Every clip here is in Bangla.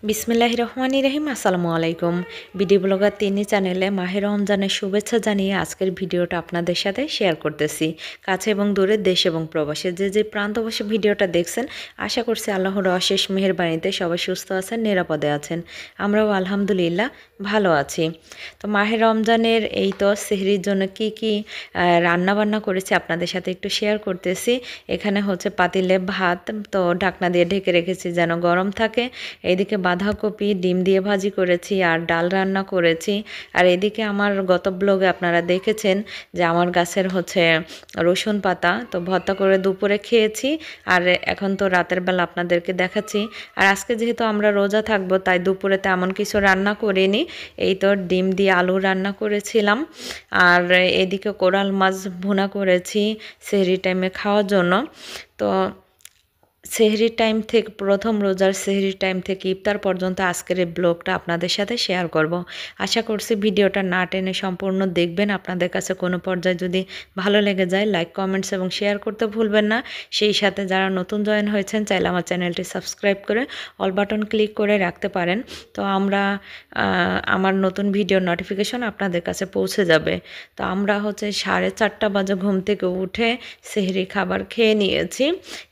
বিসমিল্লাহির রহমানির রহিম। আসসালামু আলাইকুম। বিডি ব্লগার তিনি চ্যানেলে মাহে রমজানের শুভেচ্ছা জানিয়ে আজকের ভিডিওটা আপনাদের সাথে শেয়ার করতেছি। কাছে এবং দূরে, দেশ এবং প্রবাসে যে প্রান্ত বসে ভিডিওটা দেখছেন, আশা করছি আল্লাহর অশেষ মেহেরবানিতে সবাই সুস্থ আছেন, নিরাপদে আছেন। আমরাও আলহামদুলিল্লাহ ভালো আছি। তো মাহে রমজানের এই তো সেহরির জন্য কি কি রান্নাবান্না করেছি আপনাদের সাথে একটু শেয়ার করতেছি। এখানে হচ্ছে পাতিলে ভাত, তো ঢাকনা দিয়ে ঢেকে রেখেছি যেন গরম থাকে। এইদিকে বাঁধাকপি ডিম দিয়ে ভাজি করেছি আর ডাল রান্না করেছি। আর এদিকে আমার গত ব্লগে আপনারা দেখেছেন যে আমার গাছের হচ্ছে রসুন পাতা, তো ভর্তা করে দুপুরে খেয়েছি। আর এখন তো রাতের বেলা আপনাদেরকে দেখাচ্ছি। আর আজকে যেহেতু আমরা রোজা থাকবো, তাই দুপুরে তেমন কিছু রান্না করিনি। এই তো ডিম দিয়ে আলু রান্না করেছিলাম। আর এদিকে কোরাল মাছ ভুনা করেছি সেহরি টাইমে খাওয়ার জন্য। তো সেহরির টাইম থেকে, প্রথম রোজার সেহরির টাইম থেকে ইফতার পর্যন্ত আজকের এই ব্লগটা আপনাদের সাথে শেয়ার করব। আশা করছি ভিডিওটা না টেনে সম্পূর্ণ দেখবেন। আপনাদের কাছে কোনো পর্যায়ে যদি ভালো লেগে যায়, লাইক, কমেন্টস এবং শেয়ার করতে ভুলবেন না। সেই সাথে যারা নতুন জয়েন হয়েছেন, চাইলে আমার চ্যানেলটি সাবস্ক্রাইব করে অল বাটন ক্লিক করে রাখতে পারেন। তো আমার নতুন ভিডিওর নোটিফিকেশন আপনাদের কাছে পৌঁছে যাবে। তো আমরা হচ্ছে 4:30 বাজে ঘুম থেকে উঠে সেহরি খাবার খেয়ে নিয়েছি।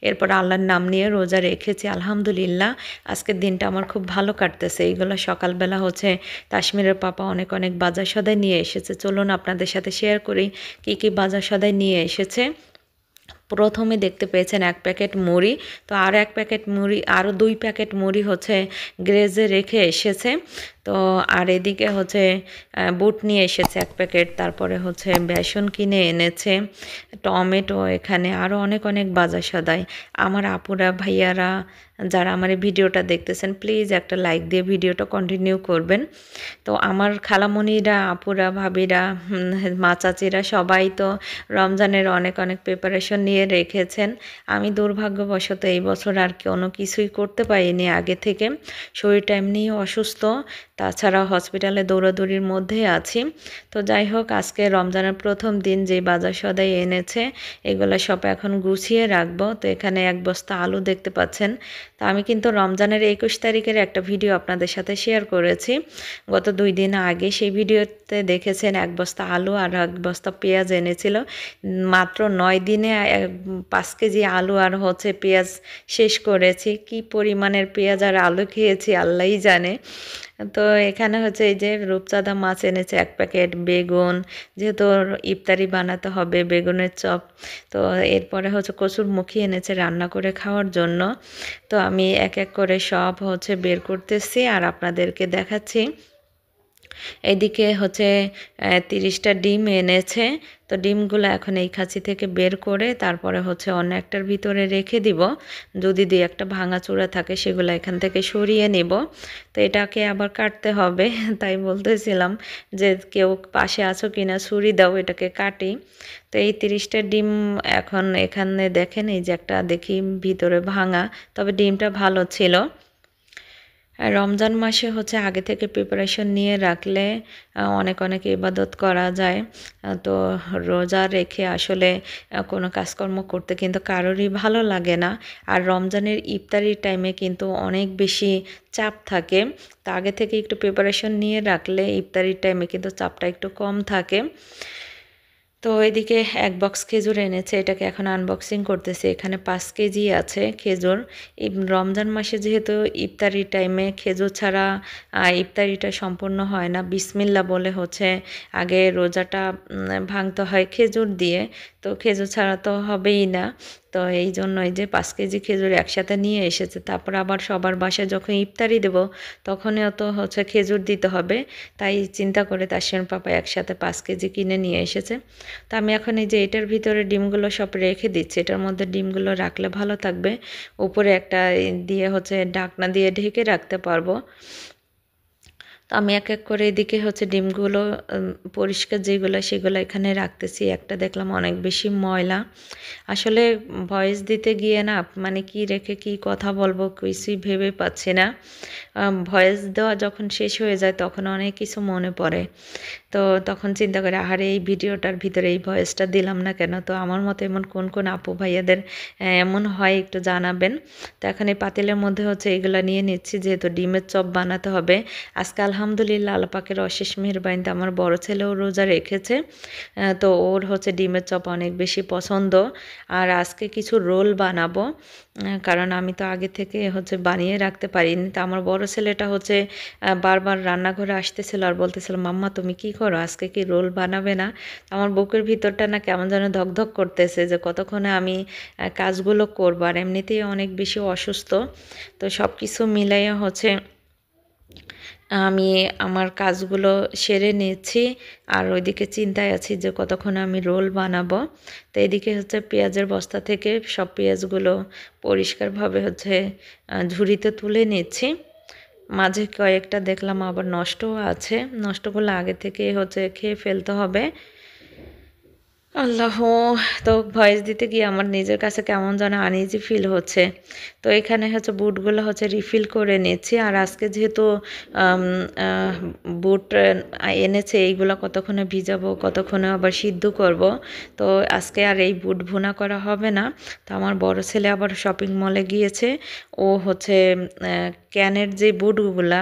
এরপর আল্লাহর নাম নিয়ে রোজা রেখেছি। আলহামদুলিল্লাহ আজকের দিনটা আমার খুব ভালো কাটতেছে। এইগুলো সকালবেলা হচ্ছে তাসমিরের পাপা অনেক বাজার সদাই নিয়ে এসেছে। চলুন আপনাদের সাথে শেয়ার করি কি কি বাজার সদাই নিয়ে এসেছে। প্রথমে দেখতে পেয়েছেন 1 প্যাকেট মুড়ি, তো আর 1 প্যাকেট মুড়ি, আরও 2 প্যাকেট মুড়ি হচ্ছে গ্রেজে রেখে এসেছে। তো আর এদিকে হচ্ছে বুট নিয়ে এসেছে 1 প্যাকেট, তারপরে হচ্ছে বেসন কিনে এনেছে, টমেটো, এখানে আরও অনেক বাজার সদাই। আমার আপুরা ভাইয়ারা যারা আমার এই ভিডিওটা দেখতেছেন, প্লিজ একটা লাইক দিয়ে ভিডিওটা কন্টিনিউ করবেন। তো আমার খালামণিরা, আপুরা, ভাবিরা, মা চাচিরা সবাই তো রমজানের অনেক প্রিপারেশন নিয়ে রেখেছেন। আমি দুর্ভাগ্যবশত এই বছর আর কোনো কিছুই করতে পারিনি আগে থেকে। শরীরটা এমনিই অসুস্থ, তাছাড়া হসপিটালে দৌড়াদৌড়ির মধ্যে আছি। তো যাই হোক, আজকে রমজানের প্রথম দিন যে বাজার সদাই এনেছে এগুলো সব এখন গুছিয়ে রাখবো। তো এখানে 1 বস্তা আলু দেখতে পাচ্ছেন। তো আমি কিন্তু রমজানের 21 তারিখের একটা ভিডিও আপনাদের সাথে শেয়ার করেছি গত 2 দিন আগে। সেই ভিডিওতে দেখেছেন 1 বস্তা আলু আর 1 বস্তা পেঁয়াজ এনেছিল। মাত্র 9 দিনে 5 কেজি আলু আর হচ্ছে পেঁয়াজ শেষ করেছি। কি পরিমাণের পেঁয়াজ আর আলু খেয়েছি আল্লাহই জানে। তো এখানে হচ্ছে এই যে রূপচাঁদা মাছ এনেছে 1 প্যাকেট, বেগুন, যেহেতু ইফতারি বানাতে হবে, বেগুনের চপ। তো এরপরে হচ্ছে কচুরমুখী এনেছে রান্না করে খাওয়ার জন্য। তো আমি এক এক করে সব হচ্ছে বের করতেছি আর আপনাদেরকে দেখাচ্ছি। এদিকে হচ্ছে 30টা ডিম এনেছে। তো ডিমগুলো এখন এই খাঁচি থেকে বের করে তারপরে হচ্ছে অন্য একটার ভিতরে রেখে দিব। যদি 2-1টা ভাঙাচোরা থাকে সেগুলো এখান থেকে সরিয়ে নেব। তো এটাকে আবার কাটতে হবে, তাই বলতেছিলাম যে কেউ পাশে আছো কিনা, ছুরি দাও, এটাকে কাটি। তো এই 30টা ডিম এখন এখানে দেখেন, এই যে একটা দেখি ভিতরে ভাঙা, তবে ডিমটা ভালো ছিল। রমজান মাসে হচ্ছে আগে থেকে প্রিপারেশন নিয়ে রাখলে অনেক ইবাদত করা যায়। তো রোজা রেখে আসলে কোনো কাজকর্ম করতে কিন্তু কারোরই ভালো লাগে না। আর রমজানের ইফতারির টাইমে কিন্তু অনেক বেশি চাপ থাকে। তো আগে থেকে একটু প্রিপারেশন নিয়ে রাখলে ইফতারির টাইমে কিন্তু চাপটা একটু কম থাকে। তো এদিকে 1 বক্স খেজুর এনেছে, এটাকে এখন আনবক্সিং করতেছি। এখানে 5 কেজি আছে খেজুর। এই রমজান মাসে যেহেতু ইফতারি টাইমে খেজুর ছাড়া ইফতারিটা সম্পূর্ণ হয় না। বিসমিল্লাহ বলে হচ্ছে আগে রোজাটা ভাঙতে হয় খেজুর দিয়ে। তো খেজুর ছাড়া তো হবেই না। তো এই জন্য এই যে 5 কেজি খেজুর একসাথে নিয়ে এসেছে। তারপর আবার সবার বাসায় যখন ইফতারি দেব তখনও তো হচ্ছে খেজুর দিতে হবে। তাই চিন্তা করে তাসমির পাপা একসাথে 5 কেজি কিনে নিয়ে এসেছে। তো আমি এখন এই যে এটার ভিতরে ডিমগুলো সব রেখে দিচ্ছি। এটার মধ্যে ডিমগুলো রাখলে ভালো থাকবে। উপরে একটা দিয়ে হচ্ছে ঢাকনা দিয়ে ঢেকে রাখতে পারবো। তো আমি এক এক করে এদিকে হচ্ছে ডিমগুলো পরিষ্কার যেগুলো সেগুলো এখানে রাখতেছি। একটা দেখলাম অনেক বেশি ময়লা। আসলে ভয়েস দিতে গিয়ে না মানে কি রেখে কি কথা বলবো কিছুই ভেবে পাচ্ছি না। ভয়েস দেওয়া যখন শেষ হয়ে যায় তখন অনেক কিছু মনে পড়ে। তো তখন চিন্তা করি আহারে এই ভিডিওটার ভিতরে এই ভয়েসটা দিলাম না কেন। তো আমার মতো এমন কোন কোন আপু ভাইয়াদের এমন হয় একটু জানাবেন। তো এখন এই পাতিলের মধ্যে হচ্ছে এগুলো নিয়ে নিচ্ছি, যেহেতু ডিমের চপ বানাতে হবে। আজকে আলহামদুলিল্লাহ আল্লাহ পাকের অশেষ মেহেরবানিতে আমার বড় ছেলেও রোজা রেখেছে। তো ওর হচ্ছে ডিমের চপ অনেক বেশি পছন্দ। আর আজকে কিছু রোল বানাবো, কারণ আমি তো আগে থেকে হচ্ছে বানিয়ে রাখতে পারিনি। তো আমার বড় ছেলেটা হচ্ছে বারবার রান্নাঘরে আসতেছিল আর বলতেছিল, মাম্মা তুমি কি করো, আজকে কি রোল বানাবে না? আমার বুকের ভিতরটা না কেমন যেন ধকধক করতেছে যে কতক্ষণে আমি কাজগুলো করবো। আর এমনিতেই অনেক বেশি অসুস্থ। তো সব কিছু মিলাইয়া হচ্ছে আমি আমার কাজগুলো সেরে নিয়েছি। আর ওইদিকে চিন্তায় আছি যে কতক্ষণে আমি রোল বানাবো। তো এদিকে হচ্ছে পেঁয়াজের বস্তা থেকে সব পেঁয়াজগুলো পরিষ্কারভাবে হচ্ছে ঝুড়িতে তুলে নিচ্ছি। মাঝে কয়েকটা দেখলাম আবার নষ্টও আছে, নষ্টগুলো আগে থেকে হচ্ছে খেয়ে ফেলতে হবে। আল্লাহ! তো ভয়েস দিতে গিয়ে আমার নিজের কাছে কেমন যেন আনইজি ফিল হচ্ছে। তো এখানে হচ্ছে বুটগুলো হচ্ছে রিফিল করে নিচ্ছি। আর আজকে যেহেতু আম আহ বুট এনেছে, এইগুলো কতক্ষণে ভিজাবো, কতক্ষণে আবার সিদ্ধ করব। তো আজকে আর এই বুট ভুনা করা হবে না। তো আমার বড় ছেলে আবার শপিং মলে গিয়েছে। ও হচ্ছে ক্যানের যে বুটগুলা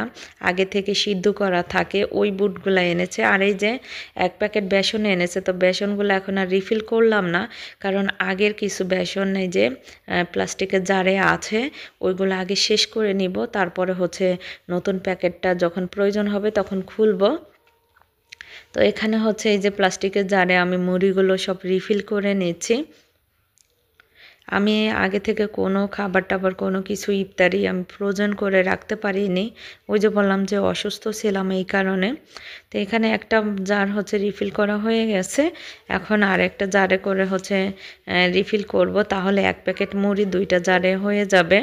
আগে থেকে সিদ্ধ করা থাকে ওই বুটগুলা এনেছে। আর এই যে ১ প্যাকেট বেসন এনেছে। তো বেসনগুলো এখন আর রিফিল করলাম না, কারণ আগের কিছু বেসন এই যে প্লাস্টিকের জারে আছে ওইগুলো আগে শেষ করে নিব, তারপরে হচ্ছে নতুন প্যাকেটটা যখন প্রয়োজন হবে তখন খুলব। তো এখানে হচ্ছে এই যে প্লাস্টিকের জারে আমি মুড়িগুলো সব রিফিল করে নিচ্ছি। আমি আগে থেকে কোনো খাবার-টাবার কোনো কিছু ইফতারি আমি ফ্রোজেন করে রাখতে পারিনি। ওই যে বললাম যে অসুস্থ ছিলাম এই কারণে। তো এখানে একটা জার হচ্ছে রিফিল করা হয়ে গেছে। এখন আরেকটা জারে করে হচ্ছে রিফিল করব, তাহলে ১ প্যাকেট মুড়ি ২ টা জারে হয়ে যাবে।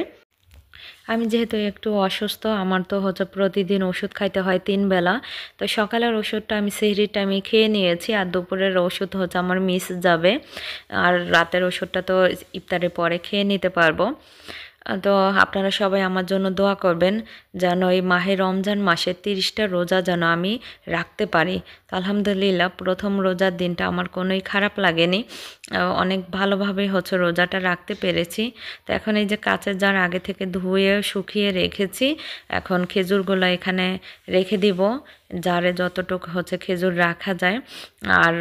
আমি যেহেতু একটু অসুস্থ, আমার তো হচ্ছে প্রতিদিন ওষুধ খাইতে হয় ৩ বেলা। তো সকালের ওষুধটা আমি সেহরির টাইমে খেয়ে নিয়েছি, আর দুপুরের ওষুধ হচ্ছে আমার মিস যাবে। আর রাতের ওষুধটা তো ইফতারের পরে খেয়ে নিতে পারবো। তো আপনারা সবাই আমার জন্য দোয়া করবেন যেন এই মাহে রমজান মাসের ৩০টা রোজা যেন আমি রাখতে পারি। তো আলহামদুলিল্লাহ প্রথম রোজার দিনটা আমার কোনোই খারাপ লাগেনি, অনেক ভালোভাবে হচ্ছে রোজাটা রাখতে পেরেছি। তো এখন এই যে কাঁচের জার আগে থেকে ধুয়ে শুকিয়ে রেখেছি, এখন খেজুরগুলো এখানে রেখে দিব, জারে যতটুকু হচ্ছে খেজুর রাখা যায়। আর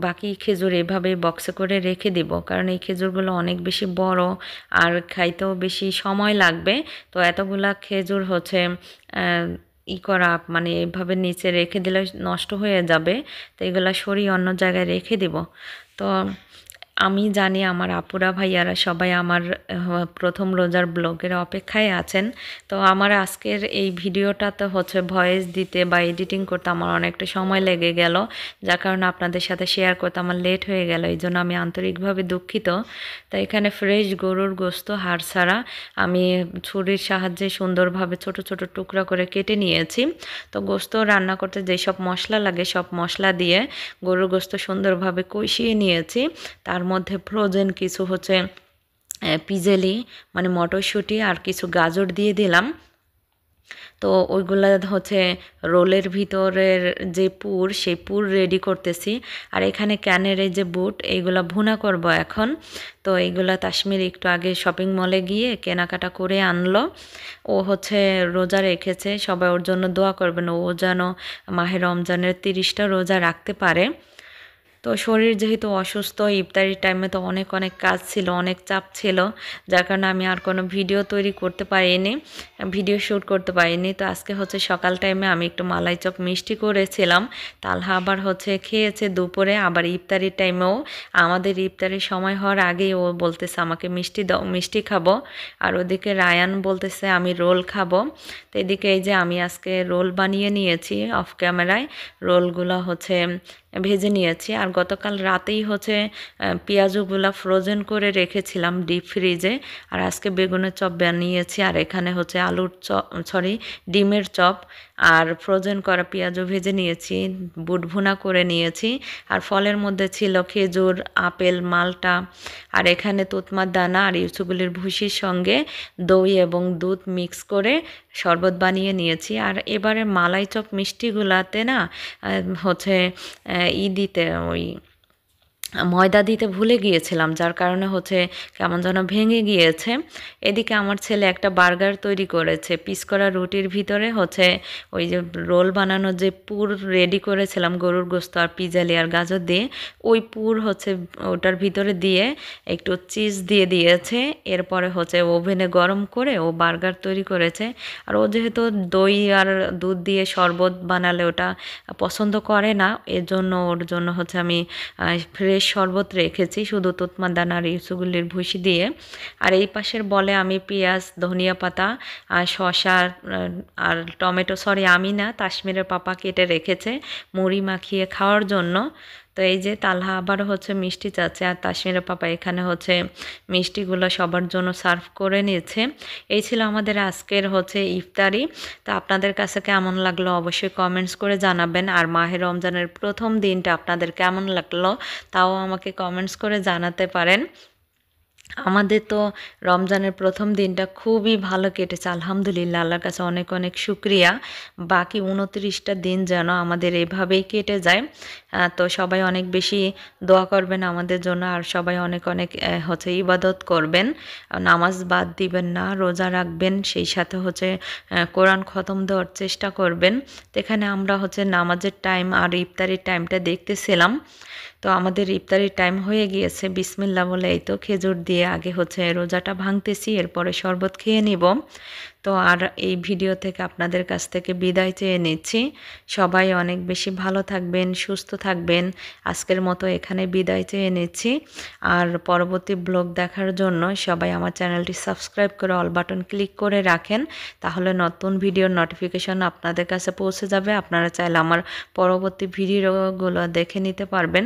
বাকি খেজুর এভাবে বক্সে করে রেখে দিব, কারণ এই খেজুরগুলো অনেক বেশি বড় আর খাইতেও বেশি সময় লাগবে। তো এতগুলা খেজুর হচ্ছে করা মানে এভাবে নিচে রেখে দিলে নষ্ট হয়ে যাবে। তো এগুলা সরিয়ে অন্য জায়গায় রেখে দিব। তো আমি জানি আমার আপুরা ভাইয়ারা সবাই আমার প্রথম রোজার ব্লগের অপেক্ষায় আছেন। তো আমার আজকের এই ভিডিওটাতে হচ্ছে ভয়েস দিতে বা এডিটিং করতে আমার অনেকটা সময় লেগে গেল, যার কারণে আপনাদের সাথে শেয়ার করতে আমার লেট হয়ে গেল। এই জন্য আমি আন্তরিকভাবে দুঃখিত। তো এখানে ফ্রেশ গরুর গোশত হাড় ছাড়া আমি ছুরির সাহায্যে সুন্দরভাবে ছোট ছোট টুকরা করে কেটে নিয়েছি। তো গোশত রান্না করতে যেসব মশলা লাগে সব মশলা দিয়ে গরুর গোশত সুন্দরভাবে কষিয়ে নিয়েছি। তার মধ্যে ফ্রোজেন কিছু হচ্ছে পিজেলি মানে মটরশুঁটি আর কিছু গাজর দিয়ে দিলাম। তো ওইগুলা হচ্ছে রোলের ভিতরের যে পুর সেই পুর রেডি করতেছি। আর এখানে ক্যানের এই যে বুট এইগুলা ভুনা করব এখন। তো এইগুলা তাসমির একটু আগে শপিং মলে গিয়ে কেনাকাটা করে আনলো। ও হচ্ছে রোজা রেখেছে, সবাই ওর জন্য দোয়া করবেন ও যেন মাহে রমজানের ৩০টা রোজা রাখতে পারে। তো শরীর যেহেতু অসুস্থ, ইফতারির টাইমে তো অনেক অনেক কাজ ছিল, অনেক চাপ ছিল, যার কারণে আমি আর কোনো ভিডিও তৈরি করতে পারিনি, ভিডিও শ্যুট করতে পারিনি। তো আজকে হচ্ছে সকাল টাইমে আমি একটু মালাই চপ মিষ্টি করেছিলাম। তালহা আবার হচ্ছে খেয়েছে দুপুরে, আবার ইফতারির টাইমেও আমাদের ইফতারির সময় হওয়ার আগেই ও বলতেছে আমাকে মিষ্টি দাও, মিষ্টি খাবো। আর ওদিকে রায়ান বলতেছে আমি রোল খাবো। তো এদিকে এই যে আমি আজকে রোল বানিয়ে নিয়েছি অফ ক্যামেরায়। রোলগুলো হচ্ছে ভেজে নিয়েছি। আর গতকাল রাতেই হচ্ছে পেঁয়াজগুলা ফ্রোজেন করে রেখেছিলাম ডিপ ফ্রিজে। আর আজকে বেগুনের চপ বানিয়েছি। আর এখানে হচ্ছে আলুর চপ, সরি, ডিমের চপ আর ফ্রোজেন করা পেঁয়াজও ভেজে নিয়েছি, বুট ভুনা করে নিয়েছি। আর ফলের মধ্যে ছিল খেজুর, আপেল, মালটা। আর এখানে তুতমার দানা আর ইউসুগুলির ভুসির সঙ্গে দই এবং দুধ মিক্স করে শরবত বানিয়ে নিয়েছি। আর এবারে মালাই চপ মিষ্টিগুলাতে না হচ্ছে দিতে ওই ময়দা দিতে ভুলে গিয়েছিলাম, যার কারণে হচ্ছে কেমন যেন ভেঙে গিয়েছে। এদিকে আমার ছেলে একটা বার্গার তৈরি করেছে। পিস করা রুটির ভিতরে হচ্ছে ওই যে রোল বানানোর যে পুর রেডি করেছিলাম গরুর গোস্ত আর পিজালি আর গাজর দিয়ে, ওই পুর হচ্ছে ওটার ভিতরে দিয়ে একটু চিজ দিয়ে দিয়েছে। এরপরে হচ্ছে ওভেনে গরম করে ও বার্গার তৈরি করেছে। আর ও যেহেতু দই আর দুধ দিয়ে শরবত বানালে ওটা পছন্দ করে না, এজন্য ওর জন্য হচ্ছে আমি ফ্রেশ শরবত রেখেছি শুধু তুতমা দানা আর ইউসুগুলির ভুসি দিয়ে। আর এই পাশের বলে আমি পেঁয়াজ, ধনিয়া পাতা আর শসা আর টমেটো, সরি আমি না, তাসমিরের পাপা কেটে রেখেছে মুড়ি মাখিয়ে খাওয়ার জন্য। তো এই যে তালহা আবার হচ্ছে মিষ্টি চাচ্ছে, আর তাসমিরের পাপা এখানে হচ্ছে মিষ্টিগুলো সবার জন্য সার্ভ করে নিয়েছে। এই ছিল আমাদের আজকের হচ্ছে ইফতারি। তো আপনাদের কাছে কেমন লাগলো অবশ্যই কমেন্টস করে জানাবেন। আর মাহে রমজানের প্রথম দিনটা আপনাদের কেমন লাগলো তাও আমাকে কমেন্টস করে জানাতে পারেন। আমাদের তো রমজানের প্রথম দিনটা খুবই ভালো কেটেছে, আলহামদুলিল্লাহ, আল্লাহর কাছে অনেক অনেক শুক্রিয়া। বাকি 29টা দিন যেন আমাদের এভাবেই কেটে যায়। তো সবাই অনেক বেশি দোয়া করবেন আমাদের জন্য, আর সবাই অনেক অনেক হচ্ছে ইবাদত করবেন, নামাজ বাদ দিবেন না, রোজা রাখবেন, সেই সাথে হচ্ছে কোরআন খতম দেওয়ার চেষ্টা করবেন। তো এখানে আমরা হচ্ছে নামাজের টাইম আর ইফতারির টাইমটা দেখতেছিলাম। তো আমাদের ইফতারির টাইম হয়ে গিয়েছে, বিসমিল্লাহ বলে এই তো খেজুর দিয়ে আগে হচ্ছে রোজাটা ভাঙতেছি, এরপরে শরবত খেয়ে নিব। তো আর এই ভিডিও থেকে আপনাদের কাছ থেকে বিদায় চেয়ে নিচ্ছি। সবাই অনেক বেশি ভালো থাকবেন, সুস্থ থাকবেন। আজকের মতো এখানে বিদায় চেয়ে নিচ্ছি। আর পরবর্তী ব্লগ দেখার জন্য সবাই আমার চ্যানেলটি সাবস্ক্রাইব করে অল বাটন ক্লিক করে রাখেন, তাহলে নতুন ভিডিওর নোটিফিকেশন আপনাদের কাছে পৌঁছে যাবে। আপনারা চাইলে আমার পরবর্তী ভিডিওগুলো দেখে নিতে পারবেন।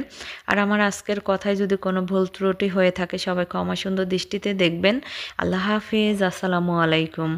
আর আমার আজকের কথায় যদি কোনো ভুল ত্রুটি হয়ে থাকে সবাই ক্ষমা সুন্দর দৃষ্টিতে দেখবেন। আল্লাহ হাফিজ, আসসালামু আলাইকুম।